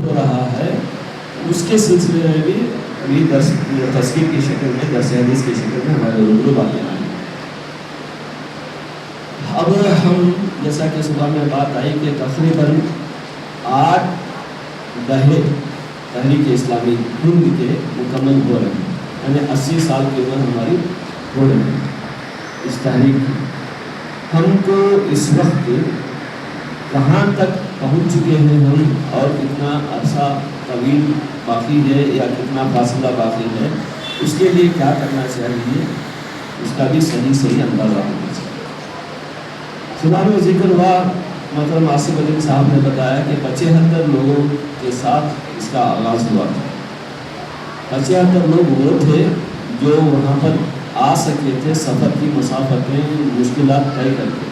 ہو رہا ہے، اس کے سلسلے میں بھی ابھی تذکیر کی شکل میں، درس حدیث کی شکل میں ہمارے روبرو باتیں آئیں۔ اب ہم جیسا کہ صبح میں بات آئی کہ تقریباً 8 دہے تحریک اسلامی ہند کے مکمل ہو رہے ہیں، یعنی 80 سال کی عمر ہماری ہو رہی ہے اس تحریک کی۔ ہم کو اس وقت کہاں تک پہنچ چکے ہیں ہم، اور کتنا عرصہ طویل باقی ہے یا کتنا فاصلہ باقی ہے، اس کے لیے کیا کرنا چاہیے، اس کا بھی صحیح اندازہ ہونا چاہیے۔ صبح میں ذکر ہوا، محترم آصف علیم صاحب نے بتایا کہ 75 لوگوں کے ساتھ اس کا آغاز ہوا تھا۔ 75 لوگ وہ تھے جو وہاں پر آ سکے تھے سفر کی مسافتیں مشکلات طے کر کے۔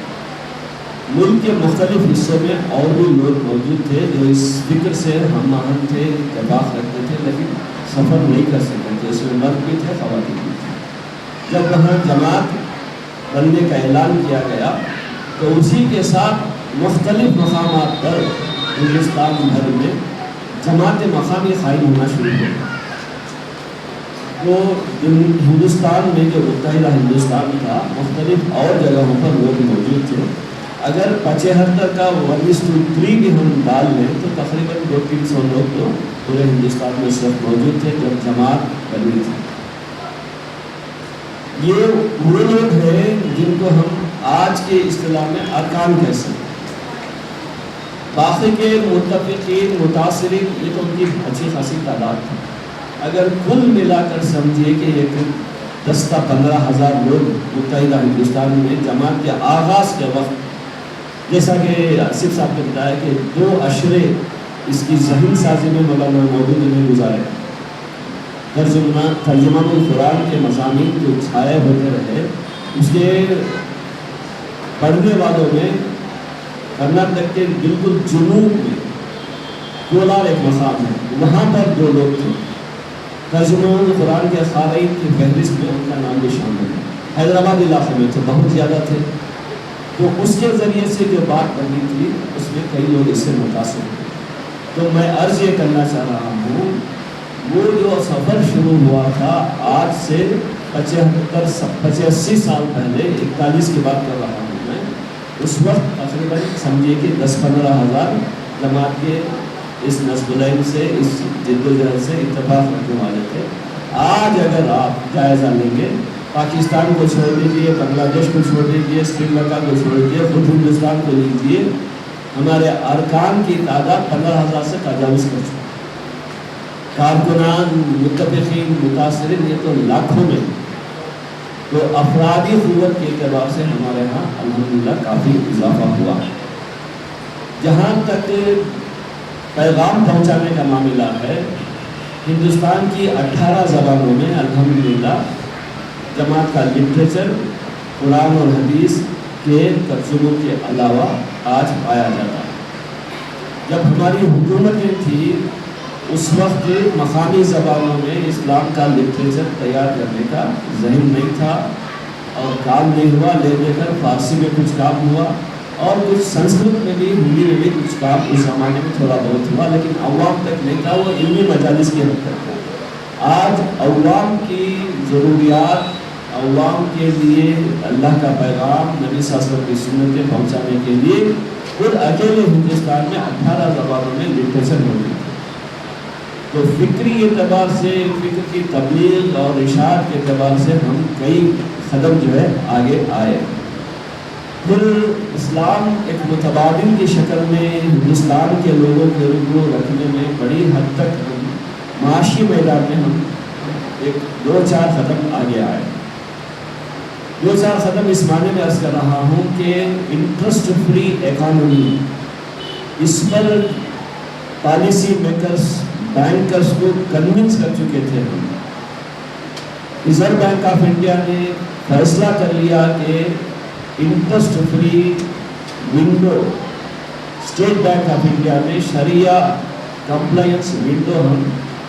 ملک کے مختلف حصوں میں اور بھی لوگ موجود تھے جو اس فکر سے ہم آہنگ تھے، اتفاق رکھتے تھے، لیکن سفر نہیں کر سکتے تھے۔ اس میں مرد بھی تھے، خواتین بھی تھے۔ جب وہاں جماعت بننے کا اعلان کیا گیا تو اسی کے ساتھ مختلف مقامات پر ہندوستان بھر میں جماعت مقامی قائم ہونا شروع ہو گئی۔ وہ ہندوستان میں جو متحدہ ہندوستان تھا، مختلف اور جگہوں پر لوگ موجود تھے۔ اگر 75 کا 1:3 بھی ہم ڈال لیں تو تقریباً 200-300 لوگ تو پورے ہندوستان میں اس وقت موجود تھے جب جماعت بنی تھی۔ یہ وہ لوگ ہیں جن کو ہم آج کے اصطلاح میں ارکان کہہ سکتے ہیں۔ باقی کے متفقین، متاثرین، یہ تو ان کی اچھی خاصی تعداد تھی۔ اگر کل ملا کر سمجھے کہ ایک 10-15 ہزار لوگ متحدہ ہندوستان میں جماعت کے آغاز کے وقت، جیسا کہ آصف صاحب نے بتایا کہ 2 اشرے اس کی ذہن سازی میں مولانا مودودی نے گزارے۔ ترجمان القرآن کے مضامین جو چھائے ہوتے رہے، اس کے پڑھنے والوں میں کرناٹک کے بالکل جنوب میں کولار ایک مقام ہے، وہاں پر 2 لوگ تھے۔ ترجمان القرآن کے قارئین کی فہرست میں ان کا نام بھی شامل ہے۔ حیدرآباد علاقے میں تھے، بہت زیادہ تھے۔ تو اس کے ذریعے سے جو بات بنی تھی اس میں کئی لوگ اس سے متاثر ہوئے۔ تو میں عرض یہ کرنا چاہ رہا ہوں، وہ جو سفر شروع ہوا تھا آج سے 85-80 سال پہلے، 41 کی بات کر رہا ہوں میں، اس وقت تقریباً سمجھیے کہ 10-15 ہزار جماعت کے اس نصب العین سے، اس جد و جہد سے اتفاق رکھنے والے تھے۔ آج اگر آپ جائزہ لیں گے، پاکستان کو چھوڑ دیجیے، بنگلہ دیش کو چھوڑ دیجیے، سری لنکا کو چھوڑ دیجیے، خود ہندوستان کو لیجیے، ہمارے ارکان کی تعداد 15,000 سے تجاوز کر چکے۔ کارکنان، متفقین، متاثرین، یہ تو لاکھوں میں۔ تو افرادی قوت کے اعتبار سے ہمارے ہاں الحمدللہ کافی اضافہ ہوا۔ جہاں تک پیغام پہنچانے کا معاملہ ہے، ہندوستان کی 18 زبانوں میں الحمدللہ جماعت کا لٹریچر قرآن اور حدیث کے ترجموں کے علاوہ آج پایا جاتا ہے۔ جب ہماری حکومتیں تھیں اس وقت مقامی زبانوں میں اسلام کا لٹریچر تیار کرنے کا ذہن نہیں تھا اور کام نہیں ہوا۔ لے لے کر فارسی میں کچھ کام ہوا اور کچھ سنسکرت میں بھی، ہندی میں بھی کچھ کام اس زمانے میں تھوڑا بہت ہوا، لیکن عوام تک نہیں تھا، وہ علمی مجالس کی حد تک تھا۔ آج عوام کی ضروریات، عوام کے لیے اللہ کا پیغام، نبی صلی اللہ علیہ وسلم کی سنتیں پہنچانے کے لیے خود اکیلے ہندوستان میں 18 زبانوں میں لٹریچر موجود ہے۔ تو فکری اعتبار سے، فکر کی تبلیغ اور اشاعت کے اعتبار سے ہم کئی قدم جو ہے آگے آئے۔ پھر اسلام ایک متبادل کی شکل میں ہندوستان کے لوگوں کے روبرو رکھنے میں بڑی حد تک ہم معاشی میدان میں ہم 2-4 قدم آگے آئے۔ 2-4 قدم اس معنی میں عرض کر رہا ہوں کہ انٹرسٹ فری اکانومی، اس پر پالیسی میکرز، بینکرز کو کنونس کر چکے تھے ہم۔ ریزرو بینک آف انڈیا نے فیصلہ کر لیا کہ interest free window, state bank of India میں شریعہ کمپلائنس ونڈو ہم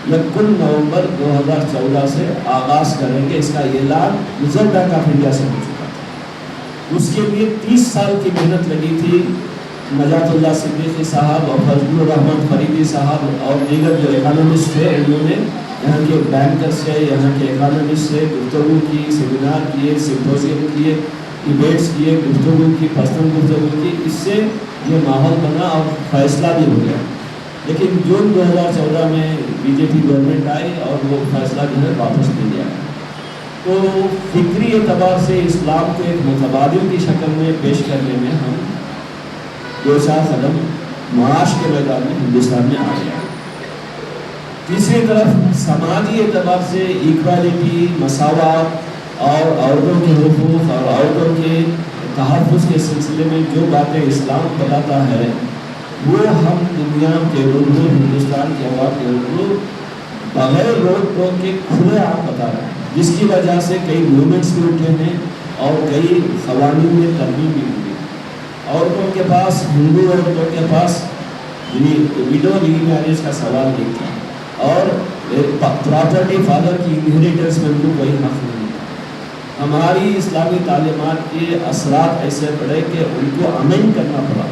1 نومبر 2014 سے آغاز کریں گے۔ اس کا اعلان ریزرو بینک آف انڈیا سے ہو چکا تھا۔ اس کے لیے 30 سال کی محنت لگی تھی نجات اللہ صدیقی صاحب اور فضل الرحمن فریدی صاحب اور دیگر جو اکانومسٹ تھے، انہوں نے یہاں کے بینکر سے، یہاں کے اکانومسٹ سے گفتگو کی، سیمینار کیے، سمپوزیم کیے، ڈیبیٹس کیے، گفتگو کی، پرسنل گفتگو کی. اس سے یہ ماحول بنا اور فیصلہ بھی ہو گیا. لیکن جون 2014 میں بی جے پی گورنمنٹ آئی اور وہ فیصلہ جو ہے واپس لے لیا. تو فکری اعتبار سے اسلام کو ایک متبادل کی شکل میں پیش کرنے میں ہم 2-4 قدم معاش کے میدان میں ہندوستان میں آ گیا. تیسری طرف سماجی اعتبار سے ایکوالٹی، مساوات اور عورتوں کے حقوق اور عورتوں کے تحفظ کے سلسلے میں جو باتیں اسلام بتاتا ہے وہ ہم دنیا کے روبرو، ہندوستان کے عوام کے روبرو بغیر روک ٹوک کے کھلے عام بتا رہے ہیں، جس کی وجہ سے کئی موومنٹس بھی اٹھے ہیں اور کئی قوانین میں ترمیم بھی ہوئی. عورتوں کے پاس، ہندو عورتوں کے پاس ویڈو ری میرج کا سوال نہیں تھا اور پراپرٹی فادر کی انہیریٹنس میں ان کو کوئی حق نہیں تھا. ہماری اسلامی تعلیمات کے اثرات ایسے پڑے کہ ان کو امینڈ کرنا پڑا.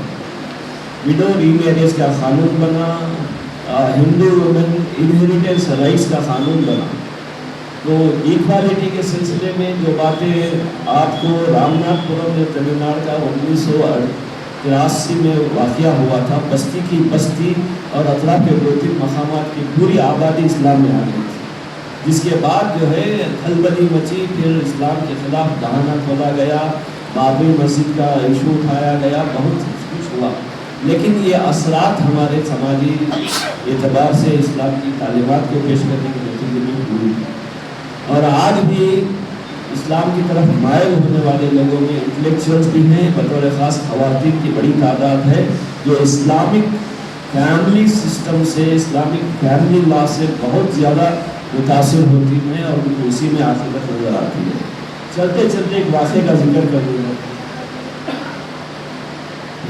ویڈو ری میرج کا قانون بنا، ہندو وومن انہیریٹنس رائٹس کا قانون بنا. تو ایکوالٹی کے سلسلے میں جو باتیں آپ کو رام ناتھ پورم میں تمل ناڈو کا 1983 میں واقعہ ہوا تھا، بستی کی بستی اور اطراف کے 2-3 مقامات کی پوری آبادی اسلام میں آ گئی تھی، جس کے بعد جو ہے کھلبلی مچی. پھر اسلام کے خلاف دہانہ کھولا گیا، بابری مسجد کا ایشو اٹھایا گیا، بہت کچھ ہوا. لیکن یہ اثرات ہمارے سماجی اعتبار سے اسلام کی تعلیمات کو پیش کرنے کے نتیجے میں ہوئی. اور آج بھی اسلام کی طرف مائل ہونے والے لوگوں میں انٹلیکچوئلس بھی ہیں، بطور خاص خواتین کی بڑی تعداد ہے جو اسلامک فیملی سسٹم سے، اسلامک فیملی لا سے بہت زیادہ متاثر ہوتی ہیں اور ان کو اسی میں عاقبت نظر آتی ہے. چلتے چلتے ایک واقعے کا ذکر کر دوں گا.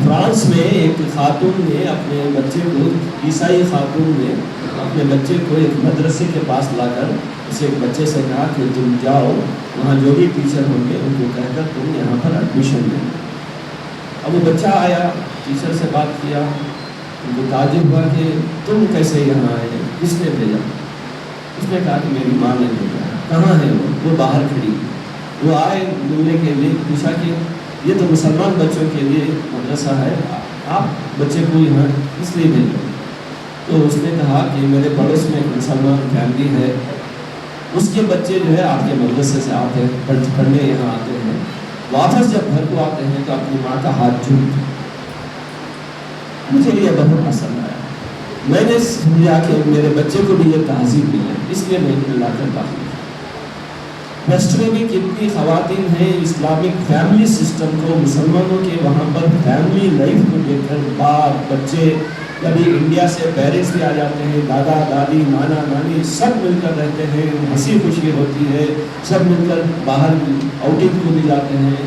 فرانس میں ایک خاتون نے اپنے بچے کو، عیسائی خاتون نے اپنے بچے کو ایک مدرسے کے پاس لا کر اسے ایک بچے سے کہا کہ تم جاؤ، وہاں جو بھی ٹیچر ہوں گے ان کو کہہ کر تم یہاں پر ایڈمیشن لیں. اب وہ بچہ آیا، ٹیچر سے بات کیا، ان کو تعجب ہوا کہ تم کیسے یہاں آئے، کس نے بھیجا؟ اس نے کہا کہ میری ماں نے بھیجا. کہاں ہے وہ باہر کھڑی. وہ آئے ملنے کے لیے، پوچھا کہ یہ تو مسلمان بچوں کے لیے مدرسہ ہے، آپ بچے کو یہاں اس لیے بھیجو. تو اس نے کہا کہ میرے پڑوس میں ایک مسلمان فیملی ہے، اس کے بچے جو ہے آپ کے مدرسے سے آتے ہیں، پڑھنے یہاں آتے ہیں، واپس جب گھر کو آتے ہیں تو اپنی ماں کا ہاتھ چومتے. مجھے یہ بہت پسند آیا. میں نے سمجھا کہ میرے بچے کو بھی یہ تہذیب ملی ہے، اس لیے میں انہیں لا کر باقی. ویسٹ میں بھی کتنی خواتین ہیں اسلامک فیملی سسٹم کو، مسلمانوں کے وہاں پر فیملی لائف کو دیکھ کر باپ بچے، کبھی انڈیا سے پیرنٹس بھی آ جاتے ہیں، دادا دادی نانا نانی سب مل کر رہتے ہیں، ہنسی خوشی ہوتی ہے، سب مل کر باہر آؤٹنگ کو بھی جاتے ہیں.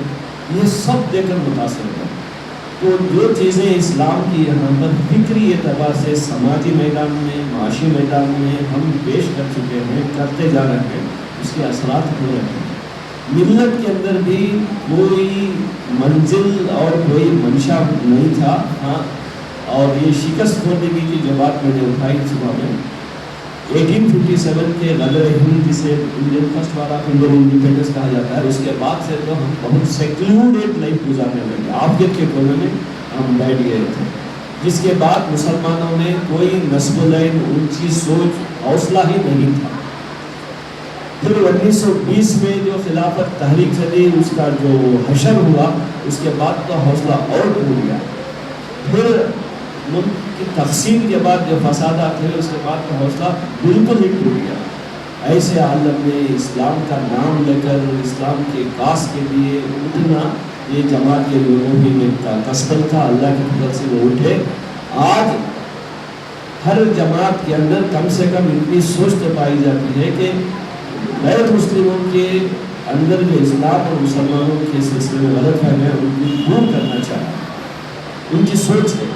یہ سب دیکھ کر متاثر ہوتا ہے. تو جو چیزیں اسلام کی یہاں پر فکری اعتبار سے سماجی میدان میں، معاشی میدان میں ہم پیش کر چکے ہیں، کرتے جا رہے ہیں، اس کے اثرات ہو رہے ہیں. ملت کے اندر بھی کوئی منزل اور کوئی منشا نہیں تھا. ہاں، اور یہ شکست خوردگی کی جو بات میں نے اٹھائی صبح میں 1857 کے غدر ہند، جسے Indian first war of Indian independence کہا جاتا ہے، اس کے بعد سے تو ہم بہت سیکلوڈیڈ لائف گزارنے لگے. آفریقہ کے کونے میں ہم بیٹھ گئے تھے، جس کے بعد مسلمانوں میں کوئی نسب العین، اونچی سوچ، حوصلہ ہی نہیں تھا. پھر 1920 میں جو خلافت تحریک چلی، اس کا جو حشر ہوا، اس کے بعد تو حوصلہ اور ٹوٹ گیا. پھر ملک کی تقسیم کے بعد جو فسادات ہوئے، اس کے بعد کا حوصلہ بالکل ہی ٹوٹ گیا. ایسے عالم میں اسلام کا نام لے کر اسلام کے کاس کے لیے اٹھنا یہ جماعت کے لوگوں میں کسبل تھا. اللہ کی فضل سے وہ اٹھے. آج ہر جماعت کے اندر کم سے کم اتنی سوچ تو پائی جاتی ہے کہ غیر مسلموں کے اندر جو اسلام اور مسلمانوں کے سلسلے میں غلط فہمیاں ان کو دور کرنا چاہیے. ان کی سوچ ہے.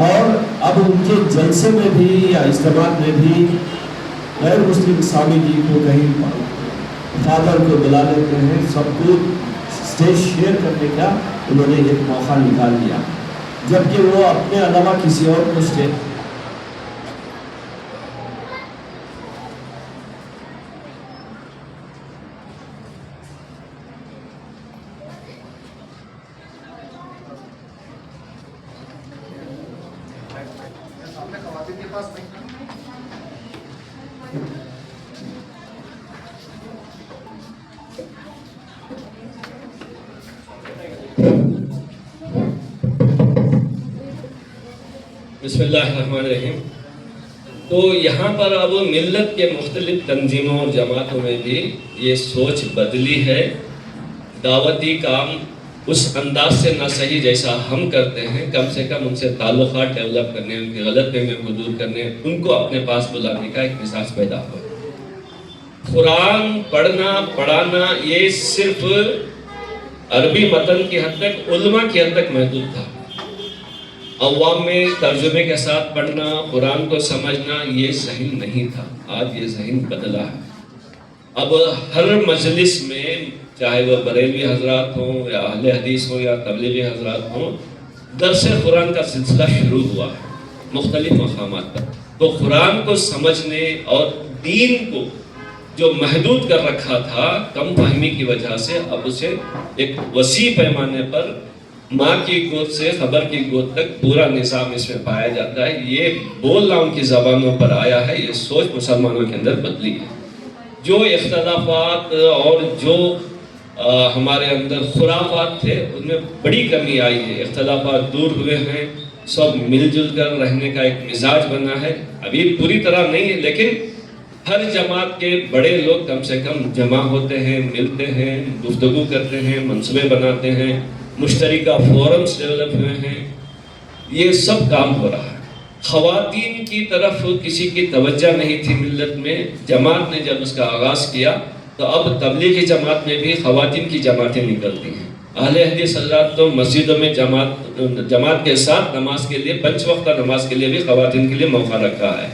اور اب ان کے جلسے میں بھی یا اجتماع میں بھی غیر مسلم سوامی جی کو کہیں فادر کو بلا لیتے ہیں. سب کو اسٹیج شیئر کرنے کا انہوں نے ایک موقع نکال لیا. جبکہ وہ اپنے علاوہ کسی اور کو سے بسم اللہ الرحمن الرحیم۔ تو یہاں پر اب ملت کے مختلف تنظیموں اور جماعتوں میں بھی یہ سوچ بدلی ہے، دعوتی کام اس انداز سے نہ صحیح جیسا ہم کرتے ہیں، کم سے کم ان سے تعلقات ڈیولپ کرنے، ان کی غلط فہمیوں کو دور کرنے، ان کو اپنے پاس بلانے کا ایک مزاج پیدا ہوا۔ قرآن پڑھنا پڑھانا یہ صرف عربی متن کی حد تک، علماء کی حد تک محدود تھا۔ عوام میں ترجمے کے ساتھ پڑھنا، قرآن کو سمجھنا یہ ذہن نہیں تھا۔ آج یہ ذہن بدلا ہے۔ اب ہر مجلس میں، چاہے وہ بریلوی حضرات ہوں یا اہل حدیث ہوں یا تبلیغی حضرات ہوں، درس قرآن کا سلسلہ شروع ہوا ہے مختلف مقامات پر۔ تو قرآن کو سمجھنے اور دین کو جو محدود کر رکھا تھا کم فہمی کی وجہ سے، اب اسے ایک وسیع پیمانے پر ماں کی گود سے خبر کی گود تک پورا نظام اس میں پایا جاتا ہے۔ یہ بولنا ان کی زبانوں پر آیا ہے، یہ سوچ مسلمانوں کے اندر بدلی ہے۔ جو اختلافات اور جو ہمارے اندر خرافات تھے ان میں بڑی کمی آئی ہے، اختلافات دور ہوئے ہیں، سب مل جل کر رہنے کا ایک مزاج بنا ہے۔ ابھی پوری طرح نہیں ہے، لیکن ہر جماعت کے بڑے لوگ کم سے کم جمع ہوتے ہیں، ملتے ہیں، گفتگو کرتے ہیں، منصوبے بناتے ہیں، مشترکہ فورمز ڈیولپ ہوئے ہیں، یہ سب کام ہو رہا ہے۔ خواتین کی طرف کسی کی توجہ نہیں تھی ملت میں، جماعت نے جب اس کا آغاز کیا تو اب تبلیغی جماعت میں بھی خواتین کی جماعتیں نکلتی ہیں۔ اہل حدیث حضرات تو مسجدوں میں جماعت کے ساتھ نماز کے لیے، پنج وقتہ نماز کے لیے بھی خواتین کے لیے موقع رکھا ہے۔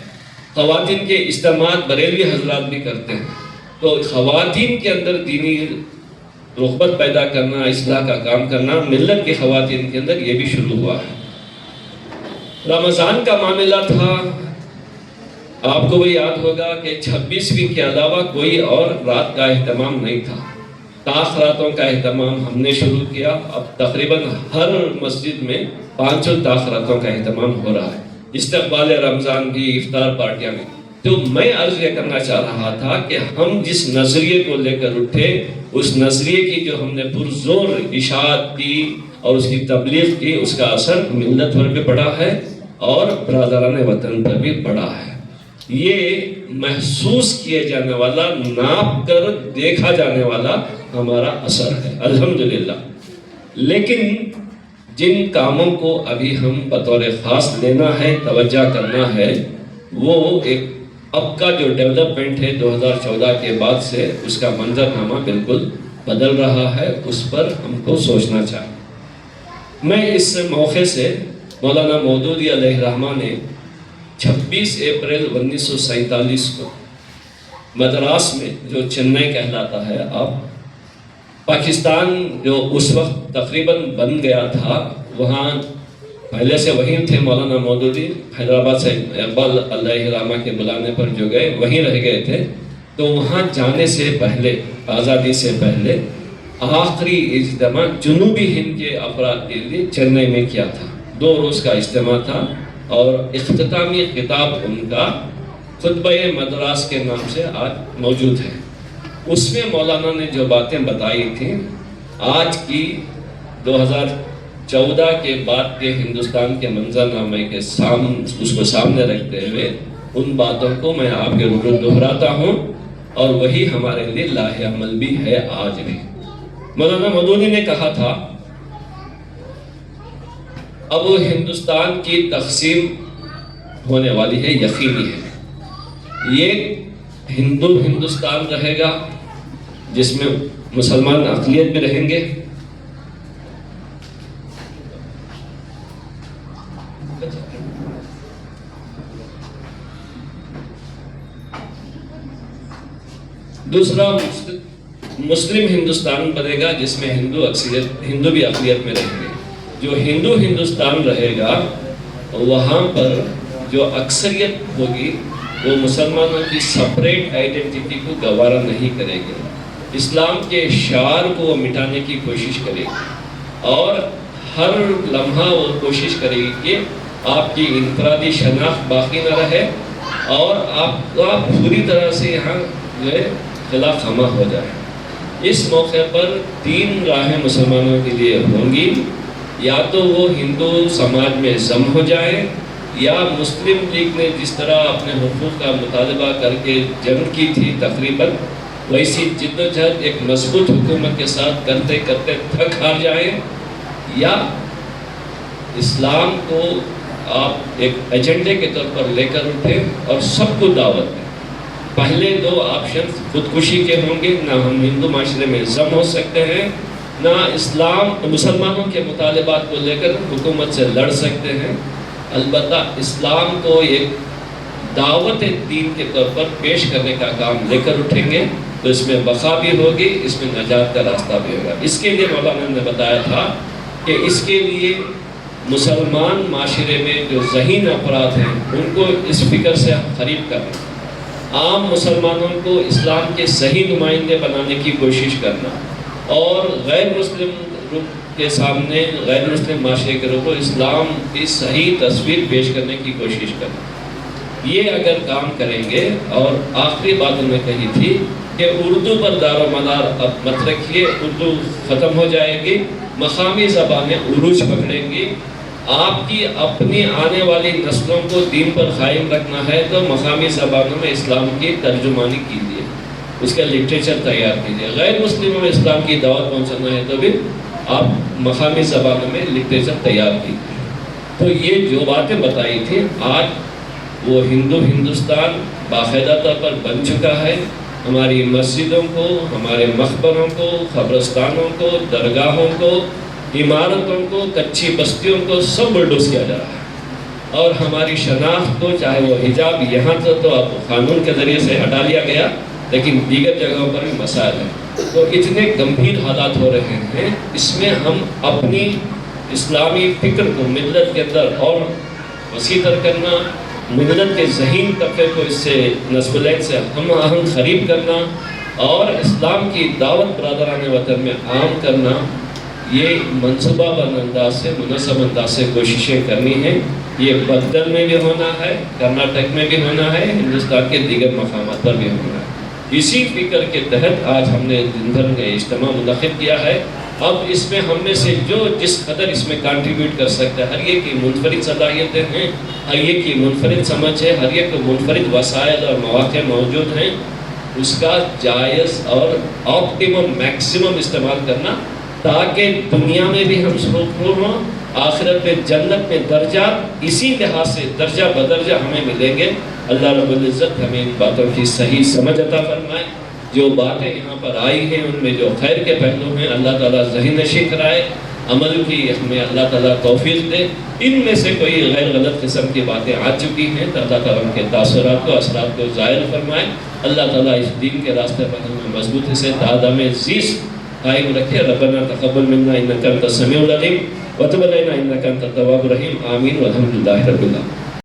خواتین کے اجتماعات بریلوی حضرات بھی کرتے ہیں۔ تو خواتین کے اندر دینی رغبت پیدا کرنا، اصلاح کا کام کرنا ملت کی خواتین کے اندر یہ بھی شروع ہوا ہے۔ رمضان کا معاملہ تھا، آپ کو بھی یاد ہوگا کہ 26ویں کے علاوہ کوئی اور رات کا اہتمام نہیں تھا۔ تاخراتوں کا اہتمام ہم نے شروع کیا، اب تقریباً ہر مسجد میں 5 تاخراتوں کا اہتمام ہو رہا ہے، استقبال رمضان کی افطار پارٹیاں میں۔ تو میں عرض یہ کرنا چاہ رہا تھا کہ ہم جس نظریے کو لے کر اٹھے، اس نظریے کی جو ہم نے پرزور اشاعت کی اور اس کی تبلیغ کی، اس کا اثر ملت پر بھی پڑا ہے اور برادران وطن پر بھی پڑا ہے۔ یہ محسوس کیے جانے والا، ناپ کر دیکھا جانے والا ہمارا اثر ہے الحمدللہ۔ لیکن جن کاموں کو ابھی ہم بطور خاص لینا ہے، توجہ کرنا ہے، وہ ایک اب کا جو ڈیولپمنٹ ہے 2014 کے بعد سے، اس کا منظرنامہ بالکل بدل رہا ہے، اس پر ہم کو سوچنا چاہیے۔ میں اس موقع سے مولانا مودودی علیہ الرحمہ نے 26 اپریل 1947 کو مدراس میں، جو چنئی کہلاتا ہے اب، پاکستان جو اس وقت تقریباً بن گیا تھا، وہاں پہلے سے وہیں تھے مولانا مودودی، حیدرآباد سے اقبال علیہ الرحمہ کے بلانے پر جو گئے وہیں رہ گئے تھے۔ تو وہاں جانے سے پہلے، آزادی سے پہلے، آخری اجتماع جنوبی ہند کے افراد کے لیے چنئی میں کیا تھا۔ 2 روز کا اجتماع تھا اور اختتامی خطاب ان کا خطبہ مدراس کے نام سے آج موجود ہے۔ اس میں مولانا نے جو باتیں بتائی تھیں، آج کی 2014 کے بعد کے ہندوستان کے منظرنامے کے اس کو سامنے رکھتے ہوئے ان باتوں کو میں آپ کے روبرو دہراتا ہوں، اور وہی ہمارے لیے لاہ عمل بھی ہے آج بھی۔ مولانا مودودی نے کہا تھا، اب ہندوستان کی تقسیم ہونے والی ہے، یقینی ہے۔ یہ ہندوستان رہے گا جس میں مسلمان اقلیت بھی رہیں گے، دوسرا مسلم ہندوستان بنے گا جس میں ہندو بھی اقلیت میں رہیں گے۔ جو ہندوستان رہے گا وہاں پر جو اکثریت ہوگی وہ مسلمانوں کی سپریٹ آئیڈینٹی کو گوارا نہیں کرے گی، اسلام کے شعار کو وہ مٹانے کی کوشش کرے گی اور ہر لمحہ وہ کوشش کرے گی کہ آپ کی انفرادی شناخت باقی نہ رہے اور آپ پوری طرح سے یہاں جو ہے خلا خمہ ہو جائے۔ اس موقع پر 3 راہیں مسلمانوں کے لیے ہوں گی، یا تو وہ ہندو سماج میں ضم ہو جائے، یا مسلم لیگ نے جس طرح اپنے حقوق کا مطالبہ کر کے جنگ کی تھی تقریباً ویسی جد و جہد ایک مضبوط حکومت کے ساتھ کرتے کرتے تھک ہار جائیں، یا اسلام کو آپ ایک ایجنڈے کے طور پر لے کر اٹھیں اور سب کو دعوت دیں۔ پہلے 2 آپشن خودکشی کے ہوں گے، نہ ہم ہندو معاشرے میں ضم ہو سکتے ہیں، نہ مسلمانوں کے مطالبات کو لے کر حکومت سے لڑ سکتے ہیں۔ البتہ اسلام کو ایک دعوت دین کے طور پر پیش کرنے کا کام لے کر اٹھیں گے تو اس میں بقا بھی ہوگی، اس میں نجات کا راستہ بھی ہوگا۔ اس کے لیے مولانا نے بتایا تھا کہ اس کے لیے مسلمان معاشرے میں جو ذہین افراد ہیں ان کو اس فکر سے قریب کرنا، عام مسلمانوں کو اسلام کے صحیح نمائندے بنانے کی کوشش کرنا اور غیر مسلم کے سامنے غیر مسلم معاشرے کے لوگوں کو اسلام کی صحیح تصویر پیش کرنے کی کوشش کرنا۔ یہ اگر کام کریں گے، اور آخری بات انہوں نے کہی تھی کہ اردو پر دار و مدار اب مت رکھیے، اردو ختم ہو جائے گی، مقامی زبانیں عروج پکڑیں گی۔ آپ کی اپنی آنے والی نسلوں کو دین پر قائم رکھنا ہے تو مقامی زبانوں میں اسلام کی ترجمانی کیجیے، اس کا لٹریچر تیار کیجیے۔ غیر مسلموں میں اسلام کی دعوت پہنچانا ہے تو بھی آپ مقامی زبانوں میں لٹریچر تیار کیجیے۔ تو یہ جو باتیں بتائی تھیں آج وہ ہندوستان باقاعدہ طور پر بن چکا ہے۔ ہماری مسجدوں کو، ہمارے مقبروں کو، قبرستانوں کو، درگاہوں کو، عمارتوں کو، کچی بستیوں کو سب بلڈوز کیا جا رہا ہے، اور ہماری شناخت کو، چاہے وہ حجاب یہاں تو اب قانون کے ذریعے سے ہٹا لیا گیا، لیکن دیگر جگہوں پر بھی مسائل ہیں۔ تو اتنے گمبھیر حالات ہو رہے ہیں، اس میں ہم اپنی اسلامی فکر کو ملت کے اندر اور وسیع تر کرنا، ملت کے ذہین طبقے کو اس سے نسب العین سے ہم آہنگ قریب کرنا اور اسلام کی دعوت برادران وطن میں عام کرنا، یہ منصوبہ بند انداز سے، منظم انداز سے کوششیں کرنی ہیں۔ یہ بغداد میں بھی ہونا ہے، کرناٹک میں بھی ہونا ہے، ہندوستان کے دیگر مقامات پر بھی ہونا ہے۔ اسی فکر کے تحت آج ہم نے دن بھر میں اجتماع منعقد کیا ہے۔ اب اس میں ہم میں سے جو جس قدر اس میں کنٹریبیوٹ کر سکتا ہے، ہر ایک کی منفرد صلاحیتیں ہیں، ہر ایک کی منفرد سمجھ ہے، ہر ایک کو منفرد وسائل اور مواقع موجود ہیں، اس کا جائز اور آپٹیمم میکسیمم استعمال کرنا، تاکہ دنیا میں بھی ہم سرخرو ہوں، آخرت میں جنت میں درجات اسی لحاظ سے درجہ بدرجہ ہمیں ملیں گے۔ اللہ رب العزت ہمیں ان باتوں کی صحیح سمجھ عطا فرمائے۔ جو باتیں یہاں پر آئی ہیں ان میں جو خیر کے پہلو ہیں اللہ تعالیٰ ذہن نشین کرائے، عمل کی ہمیں اللہ تعالیٰ توفیق دے۔ ان میں سے کوئی غیر غلط قسم کی باتیں آ چکی ہیں تو اللہ تعالیٰ ان کے تاثرات کو، اثرات کو زائل فرمائے۔ اللہ تعالیٰ اس دین کے راستے پر ہمیں مضبوطی سے تعدام عزیز قائم رکھے۔ ربنا تقبل منا انک انت السمیع العلیم وتب علینا انک انت التواب الرحیم، آمین والحمدللہ رب العالمین۔